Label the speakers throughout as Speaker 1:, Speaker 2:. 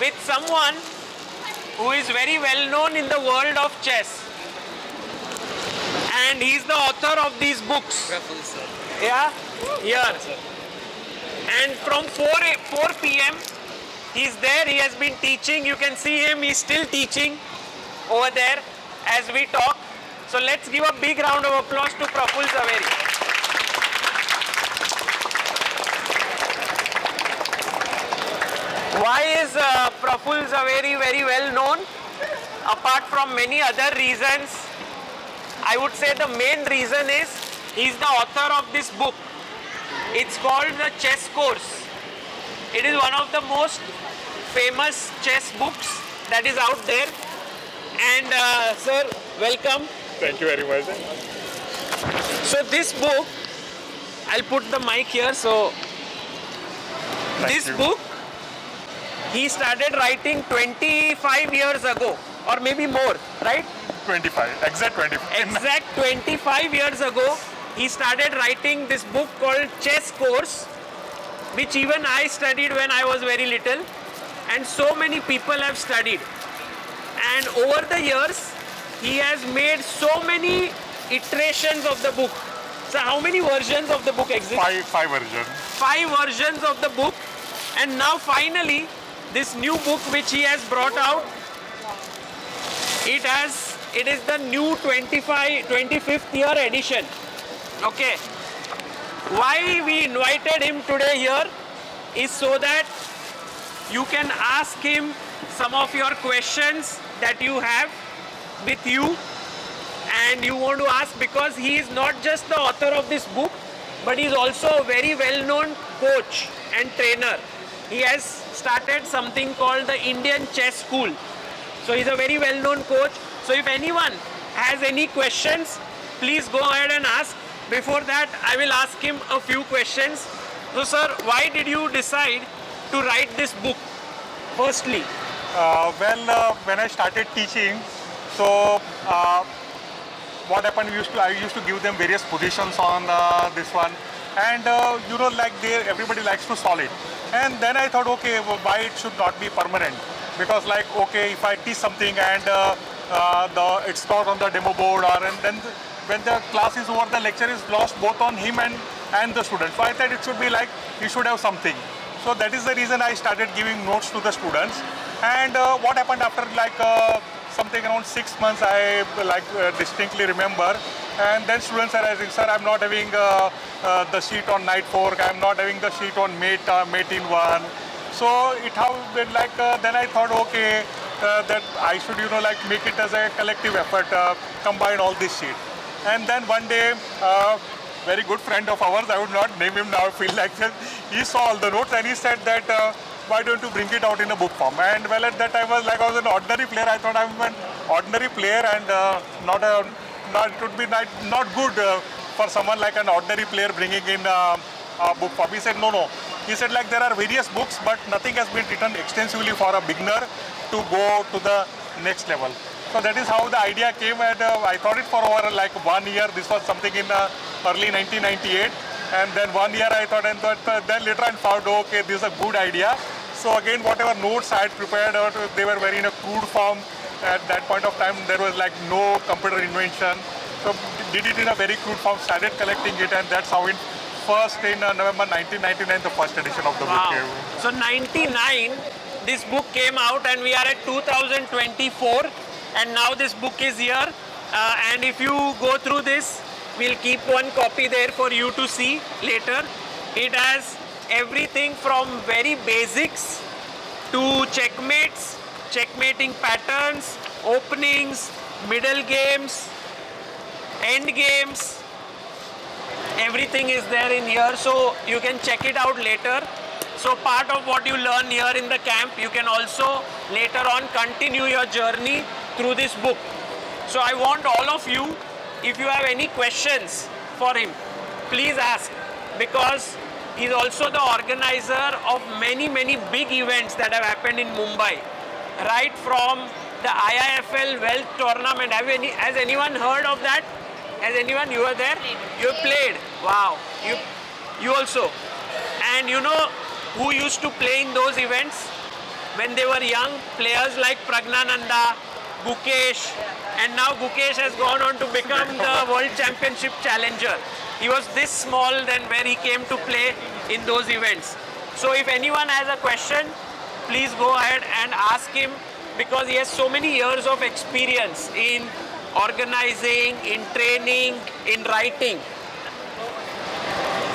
Speaker 1: with someone who is very well known in the world of chess. And he's the author of these books.
Speaker 2: Praful sir.
Speaker 1: Yeah, here. And from 4 p.m. he's there. He has been teaching. You can see him. He's still teaching over there as we talk. So let's give a big round of applause to Praful Zaveri. Why is Praful Zaveri very well known? Apart from many other reasons, I would say the main reason is he's the author of this book. It's called the Chess Course. It is one of the most famous chess books that is out there. And sir, welcome.
Speaker 3: Thank you very much.
Speaker 1: So this book, I'll put the mic here. So this book, he started writing 25 years ago, or maybe more, right?
Speaker 3: 25, exact 25.
Speaker 1: Exact 25 years ago, he started writing this book called Chess Course, which even I studied when I was very little, and so many people have studied. And over the years, he has made so many iterations of the book. So how many versions of the book exist?
Speaker 3: Five versions.
Speaker 1: 5 versions of the book, and now finally this new book which he has brought out, it is the new 25th year edition. Okay, why we invited him today here is so that you can ask him some of your questions that you have with you, and you want to ask because he is not just the author of this book, but he is also a very well-known coach and trainer. He has started something called the Indian Chess School. So he's a very well-known coach. So if anyone has any questions, please go ahead and ask. Before that, I will ask him a few questions. So sir, why did you decide to write this book, firstly?
Speaker 3: When I started teaching, so what happened, I used to give them various positions on this one, and everybody likes to solve it. And then I thought, okay, why it should not be permanent? Because okay, if I teach something and it's not on the demo board, and then when the class is over, the lecture is lost both on him and the student. So I thought it should be he should have something. So that is the reason I started giving notes to the students. And what happened after something around 6 months, I distinctly remember. And then students are asking, sir, I'm not having the sheet on night fork, I'm not having the sheet on mate in one. So it have been then I thought, okay, that I should make it as a collective effort, combine all this sheet. And then one day, very good friend of ours, I would not name him now, feel like that, he saw all the notes and he said that, why don't you bring it out in a book form? And well, at that time I was an ordinary player. I thought I'm an ordinary player and it would be not good for someone like an ordinary player bringing in a book form. He said, no. He said there are various books, but nothing has been written extensively for a beginner to go to the next level. So that is how the idea came, and I thought it for over 1 year. This was something in early 1998. And then 1 year I thought, and then later I found, okay, this is a good idea. So again, whatever notes I had prepared, they were very in a crude form. At that point of time, there was no computer invention. So did it in a very crude form, started collecting it, and that's how it first in November 1999, the first edition of the book came.
Speaker 1: So 99, this book came out, and we are at 2024, and now this book is here. And if you go through this, we'll keep one copy there for you to see later. It has everything from very basics to checkmates, checkmating patterns, openings, middle games, end games. Everything is there in here, so you can check it out later. So part of what you learn here in the camp, you can also later on continue your journey through this book. So I want all of you, if you have any questions for him, please ask, because he's also the organizer of many big events that have happened in Mumbai. Right from the IIFL Wealth Tournament. Has anyone heard of that? Has anyone? You were there? You played. Wow. You also. And you know who used to play in those events? when they were young, players like Pragnananda, Gukesh, and now Gukesh has gone on to become the World Championship challenger. He was this small than where he came to play in those events. So if anyone has a question, please go ahead and ask him, because he has so many years of experience in organizing, in training, in writing.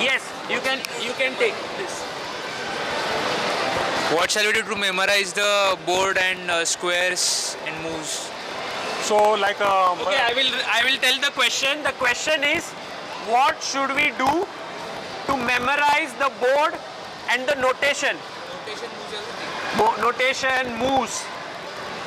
Speaker 1: Yes, you can take this.
Speaker 2: What shall we do to memorize the board and squares and moves?
Speaker 3: So like
Speaker 1: Okay, I will tell the question. The question is, what should we do to memorize the board and the notation?
Speaker 2: Notation moves everything.
Speaker 1: Notation, moves.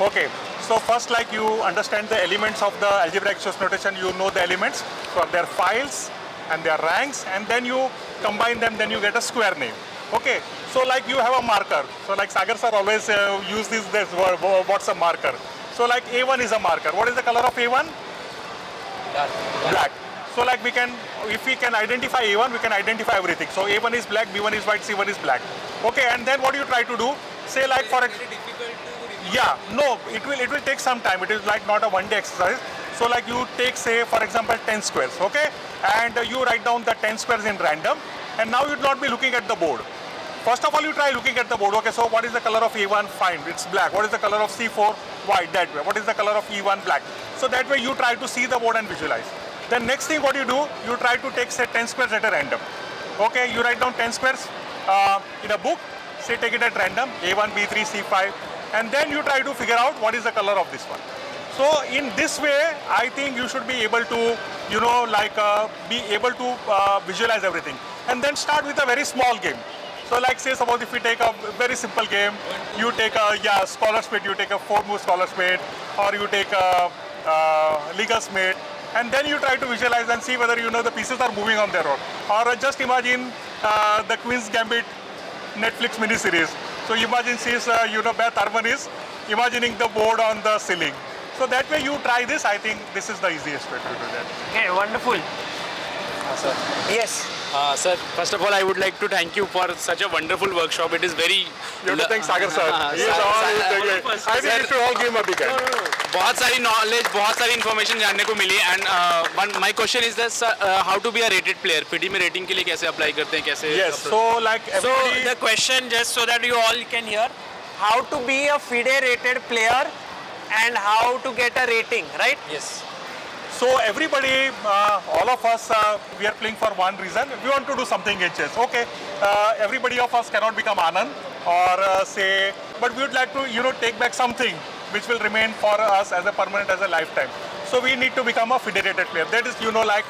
Speaker 3: okay. So first, like you understand the elements of the algebraic chess notation, you know the elements, so their files and their ranks, and then you combine them, then you get a square name. Okay. So like you have a marker. So like Sagar sir always use this word, what's a marker? So like A1 is a marker. What is the color of A1? Black. So like we can, if we can identify A1, we can identify everything. So A1 is black, B1 is white, C1 is black. Okay, and then what do you try to do? Say like for yeah, no, it will take some time. It is like not a one-day exercise. So like you take, say for example 10 squares, okay, and you write down the 10 squares in random, and now you will not be looking at the board. First of all, you try looking at the board. Okay, so what is the color of A1? Fine, it's black. What is the color of C4? White, that way. What is the color of E1? Black. So that way you try to see the board and visualize. Then next thing what you do, you try to take say 10 squares at a random. Okay, you write down 10 squares in a book, say take it at random, A1, B3, C5, and then you try to figure out what is the color of this one. So in this way, I think you should be able to, you know, like be able to visualize everything. And then start with a very small game. So like say suppose if we take a very simple game, you take a scholar spade, you take a 4-move scholar spade, or you take a legal spade, and then you try to visualize and see whether you know the pieces are moving on their own. Or just imagine the Queen's Gambit Netflix miniseries. So imagine she's, you know, Beth Harmon is imagining the board on the ceiling. So that way you try this, I think this is the easiest way to do that.
Speaker 1: Okay, wonderful.
Speaker 4: Sir.
Speaker 1: Yes.
Speaker 4: Sir, first of all, I would like to thank you for such a wonderful workshop. It is very.
Speaker 3: You have to thank Sagar sir. He is all I think you should all give him a big hand.
Speaker 4: बहुत सारी knowledge, बहुत सारी information जानने को मिली. And my question is that sir, how to be a rated player? FIDE में rating के लिए कैसे apply करते हैं? कैसे?
Speaker 3: Yes. So like
Speaker 1: So
Speaker 3: everybody.
Speaker 1: the question, just so that you all can hear, how to be a FIDE rated player and how to get a rating, right?
Speaker 4: Yes.
Speaker 3: So everybody, all of us, we are playing for one reason. We want to do something in chess. Okay, everybody of us cannot become Anand or say, but we would like to, you know, take back something which will remain for us as a permanent, as a lifetime. So we need to become a FIDE-rated player. That is, you know, like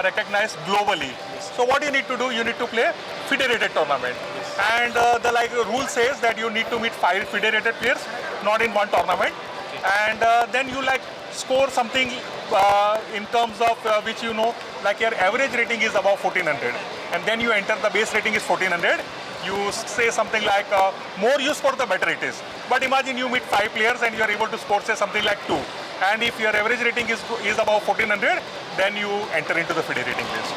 Speaker 3: recognized globally. Yes. So what you need to do, you need to play FIDE-rated tournament. Yes. And the like rule says that you need to meet 5 FIDE-rated players, not in one tournament. Okay. And then you like score something in terms of which you know, like your average rating is above 1400, and then you enter the base rating is 1400. You say something like more use for the better it is. But imagine you meet 5 players and you are able to score say something like 2, and if your average rating is above 1400, then you enter into the FIDE rating list.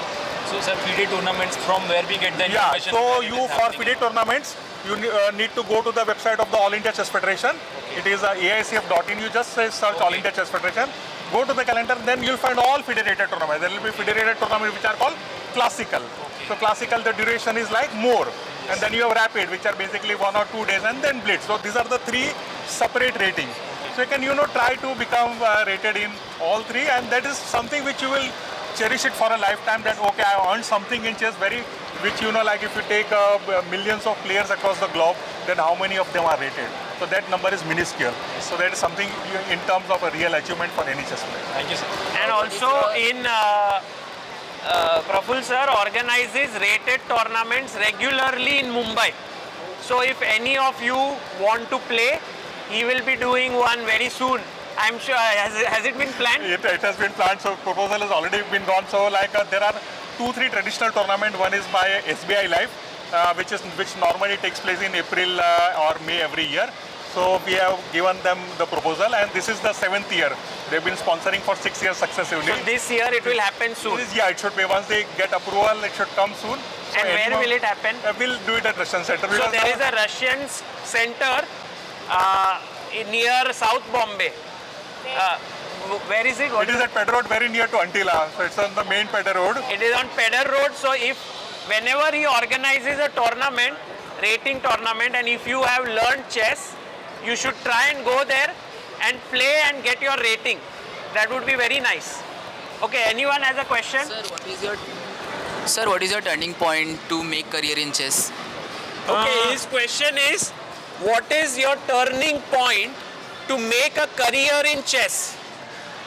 Speaker 4: So sir, FIDE tournaments, from where we get the information?
Speaker 3: So you for FIDE tournaments, you need to go to the website of the All India Chess Federation. Okay. It is aicf.in. You just search All India Chess Federation. Go to the calendar, then you'll find all FIDE-rated tournaments. There will be FIDE-rated tournaments which are called classical. Okay. So classical, the duration is like more. Yes. And then you have rapid, which are basically 1 or 2 days, and then blitz. So these are the 3 separate ratings. Okay. So you can, you know, try to become rated in all 3, and that is something which you will cherish it for a lifetime, that okay, I earned something in chess, which you know, like if you take millions of players across the globe, then how many of them are rated? So that number is minuscule. So that is something in terms of a real achievement for any chess player.
Speaker 4: Thank you, sir.
Speaker 1: And also in Praful sir organizes rated tournaments regularly in Mumbai. So if any of you want to play, he will be doing one very soon. I'm sure, has it been planned?
Speaker 3: It has been planned, so proposal has already been gone. So like there are 2-3 traditional tournaments. One is by SBI Live, which normally takes place in April or May every year. So we have given them the proposal, and this is the 7th year. They've been sponsoring for 6 years successively.
Speaker 1: So this year it will happen soon?
Speaker 3: Yeah, it should be. Once they get approval, it should come soon. So
Speaker 1: and where will it happen?
Speaker 3: We'll do it at Russian Center.
Speaker 1: So there is a Russian center near South Bombay. Where is it? What
Speaker 3: It is at Pedder Road, very near to Antila. So it's on the main Pedder Road.
Speaker 1: It is on Pedder Road. So if whenever he organizes a tournament, rating tournament, and if you have learned chess, you should try and go there and play and get your rating. That would be very nice. Okay, anyone has a question?
Speaker 5: Sir, what is your turning point to make career in chess?
Speaker 1: Okay, his question is, what is your turning point to make a career in chess?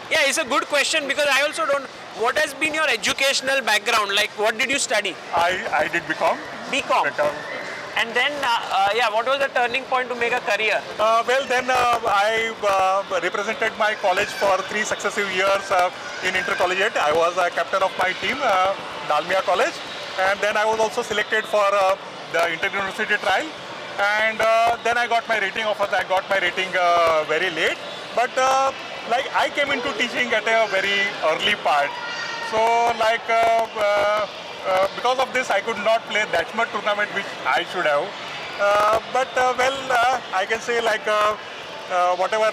Speaker 1: Yeah, it's a good question because I also don't. What has been your educational background? Like, what did you study?
Speaker 3: I did BCom.
Speaker 1: BCom. And then, what was the turning point to make a career?
Speaker 3: I represented my college for 3 successive years in intercollegiate. I was a captain of my team, Dalmia College, and then I was also selected for the inter-university trial. And then I got my rating offer. I got my rating very late, but I came into teaching at a very early part. So because of this, I could not play that much tournament which I should have. I can say whatever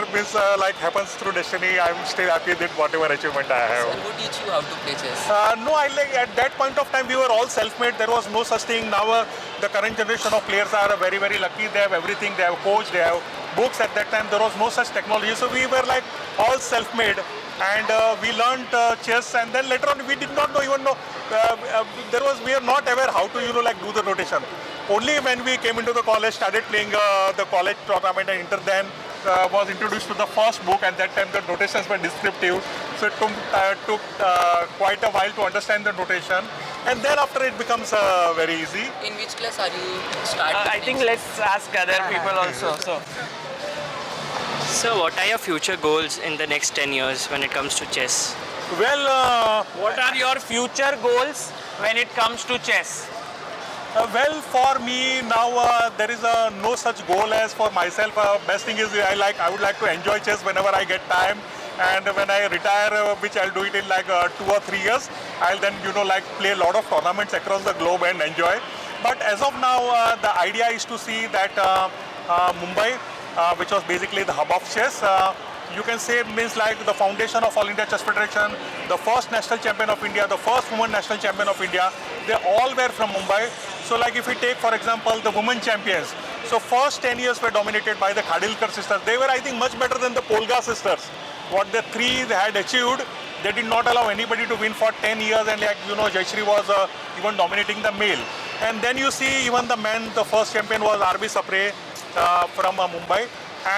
Speaker 3: happens through destiny, I'm still happy with whatever achievement I have.
Speaker 5: Sir, who teach you how to play chess?
Speaker 3: At that point of time we were all self-made. There was no such thing. Now the current generation of players are very, very lucky. They have everything. They have coach. They have books. At that time there was no such technology. So we were all self-made. And we learned chess, and then later on we did not we are not aware how to do the rotation. Only when we came into the college, started playing the college tournament, and then was introduced to the first book, and that time the notations were descriptive. So it took quite a while to understand the notation, and then after it becomes very easy.
Speaker 5: In which class are you starting?
Speaker 1: I think let's ask other people also.
Speaker 6: So what are your future goals in the next 10 years when it comes to chess?
Speaker 1: What are your future goals when it comes to chess?
Speaker 3: For me now there is no such goal as for myself. Best thing is I would like to enjoy chess whenever I get time, and when I retire, which I'll do it in 2 or 3 years, I'll then play a lot of tournaments across the globe and enjoy. But as of now, the idea is to see that Mumbai, which was basically the hub of chess, you can say means the foundation of All India Chess Federation, the first national champion of India, the first women national champion of India, they all were from Mumbai. So if we take for example the women champions, so first 10 years were dominated by the Khadilkar sisters. They were, I think, much better than the Polga sisters. What the three had achieved, they did not allow anybody to win for 10 years, and Jayashree was even dominating the male. And then you see even the men, the first champion was R.B. Sapre from Mumbai,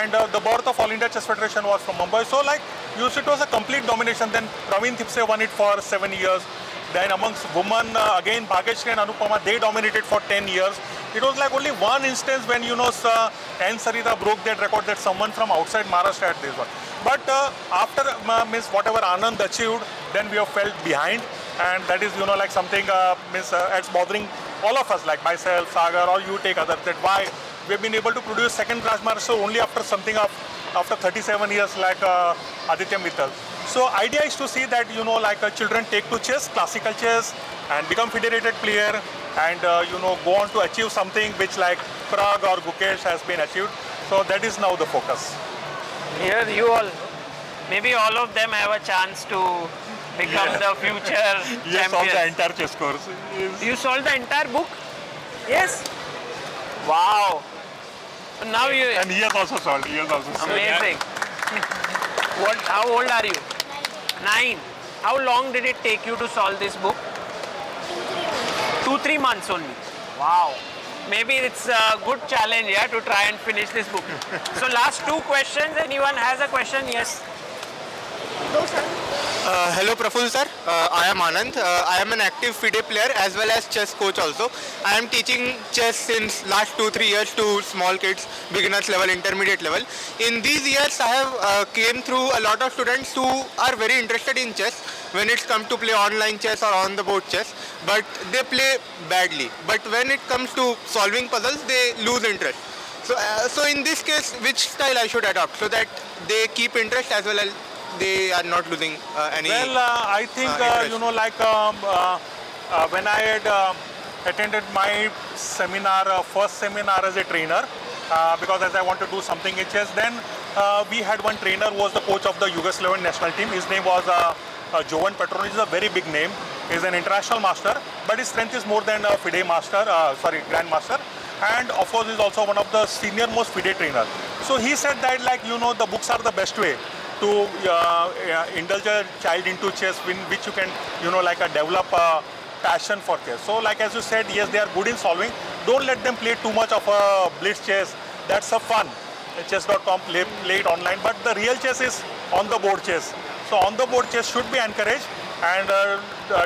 Speaker 3: and the birth of All India Chess Federation was from Mumbai. So it was a complete domination. Then Praveen Thipse won it for 7 years. Then amongst women, again Bhagyashree and Anupama, they dominated for 10 years. It was only one instance when N. Sarita broke that record, that someone from outside Maharashtra had this one. But after whatever Anand achieved, then we have felt behind, and that is something it's bothering all of us, like myself, Sagar, or you take others, that why we've been able to produce second class Maharashtra only after after 37 years, like Aditya Mittal. So idea is to see that children take to chess, classical chess, and become federated player, and go on to achieve something which Prag or Gukesh has been achieved. So that is now the focus.
Speaker 1: Here you all, maybe all of them have a chance to become the future
Speaker 3: Yes, all the
Speaker 1: champions.
Speaker 3: entire chess course.
Speaker 1: You solved the entire book? Yes. Wow. Now you
Speaker 3: And he has also solved.
Speaker 1: amazing. How old are you? 9. How long did it take you to solve this book? 2-3 months only. Wow. Maybe it's a good challenge, to try and finish this book. So last 2 questions. Anyone has a question? Yes.
Speaker 7: Hello Praful sir, I am Anand. I am an active FIDE player as well as chess coach also. I am teaching chess since last 2-3 years to small kids, beginners level, intermediate level. In these years I have came through a lot of students who are very interested in chess when it's come to play online chess or on the board chess, but they play badly. But when it comes to solving puzzles, they lose interest. So in this case, which style I should adopt so that they keep interest as well as they are not losing any.
Speaker 3: I think when I had attended my seminar, first seminar as a trainer, because as I want to do something in chess. Then we had one trainer who was the coach of the Yugoslavian national team. His name was Jovan Petronic. Is a very big name. He's an international master, but his strength is more than a FIDE master, grandmaster. And of course, he's also one of the senior most FIDE trainers. So he said that, like, the books are the best way to indulge a child into chess, in which you can, develop a passion for chess. So, like as you said, yes, they are good in solving. Don't let them play too much of a blitz chess. That's a fun. Chess.com play it online, but the real chess is on the board chess. So on the board chess should be encouraged and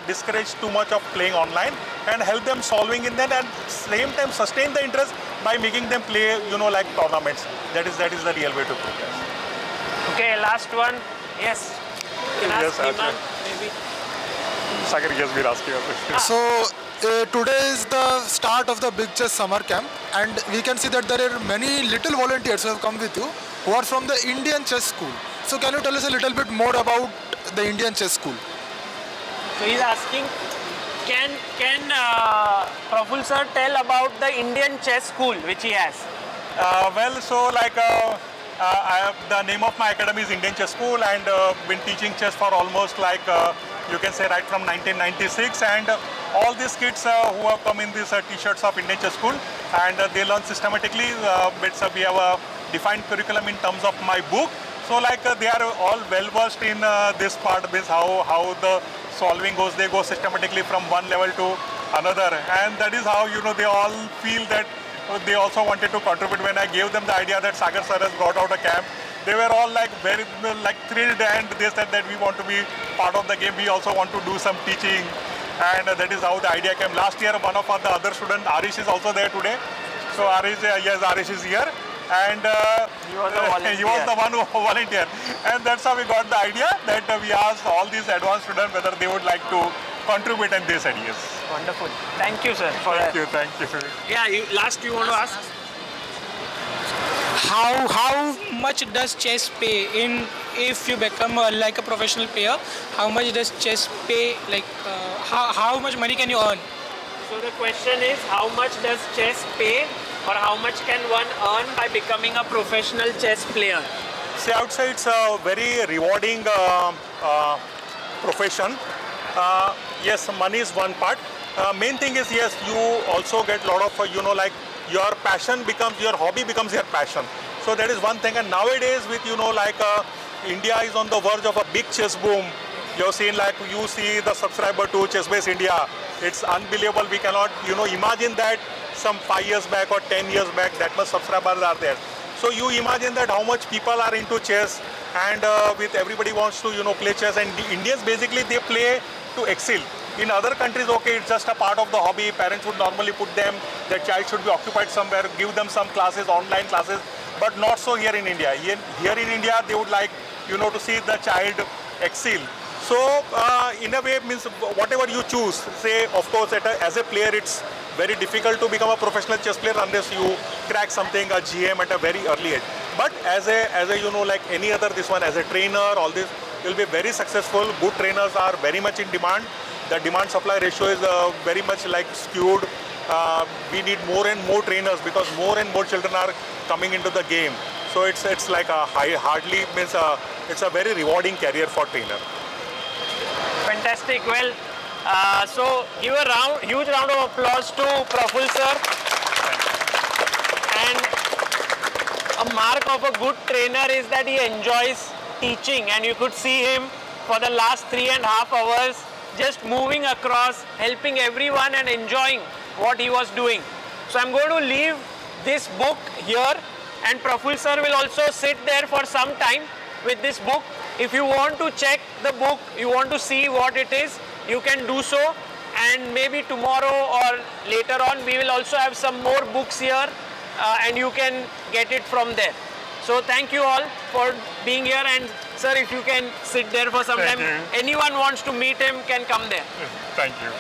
Speaker 3: discourage too much of playing online, and help them solving in that, and same time sustain the interest by making them play, like tournaments. That is the real way to progress.
Speaker 1: Okay, last one. Yes. Can I ask
Speaker 3: Yes,
Speaker 1: Himank, maybe?
Speaker 3: Sagar, yes, we're asking a question.
Speaker 8: So today is the start of the Big Chess Summer Camp, and we can see that there are many little volunteers who have come with you who are from the Indian Chess School. So can you tell us a little bit more about the Indian Chess School?
Speaker 1: So he's asking, can Praful sir tell about the Indian Chess School which he has?
Speaker 3: The name of my academy is Indian Chess School, and been teaching chess for almost you can say right from 1996, and all these kids who have come in these t-shirts of Indian Chess School, and they learn systematically. We have a defined curriculum in terms of my book. So they are all well versed in this part, means how the solving goes. They go systematically from one level to another, and that is how they all feel that they also wanted to contribute. When I gave them the idea that Sagar sir has brought out a camp, they were all very thrilled, and they said that we want to be part of the game. We also want to do some teaching, and that is how the idea came. Last year, one of the other students, Arish, is also there today. So Arish, yes, Arish is here, and
Speaker 1: He was the
Speaker 3: one who volunteered, and that's how we got the idea that we asked all these advanced students whether they would like to contribute, and they said yes.
Speaker 1: Wonderful. Thank you, sir, for that.
Speaker 3: Thank you.
Speaker 1: Yeah, last you want to ask?
Speaker 9: How much does chess pay in if you become like a professional player? How much does chess pay? How much money can you earn?
Speaker 1: So the question is, how much does chess pay, or how much can one earn by becoming a professional chess player?
Speaker 3: See, I would say it's a very rewarding profession. Yes, money is one part. Main thing is, yes, you also get a lot of, your passion becomes, your hobby becomes your passion. So that is one thing. And nowadays with, India is on the verge of a big chess boom. You've seen, you see the subscriber to ChessBase India. It's unbelievable. We cannot, imagine that some 5 years back or 10 years back, that much subscribers are there. So you imagine that how much people are into chess, and with everybody wants to, play chess. And the Indians, basically, they play to excel. In other countries, okay, it's just a part of the hobby. Parents would normally put them, their child should be occupied somewhere, give them some classes, online classes, but not so here in India. Here in India, they would like, to see the child excel. So, in a way, means whatever you choose, say, of course, as a player, it's very difficult to become a professional chess player unless you crack something, a GM at a very early age. But as a like any other, this one, as a trainer, all this, you'll be very successful. Good trainers are very much in demand. The demand-supply ratio is very much skewed. We need more and more trainers because more and more children are coming into the game. So it's like it's a very rewarding career for trainer.
Speaker 1: Fantastic. Well, so give a huge round of applause to Praful sir. And a mark of a good trainer is that he enjoys teaching, and you could see him for the last 3.5 hours just moving across, helping everyone and enjoying what he was doing. So I'm going to leave this book here, and Praful sir will also sit there for some time with this book. If you want to check the book, you want to see what it is, you can do so, and maybe tomorrow or later on we will also have some more books here, and you can get it from there. So thank you all for being here, and sir, if you can sit there for some time. Anyone wants to meet him can come there.
Speaker 3: Thank you.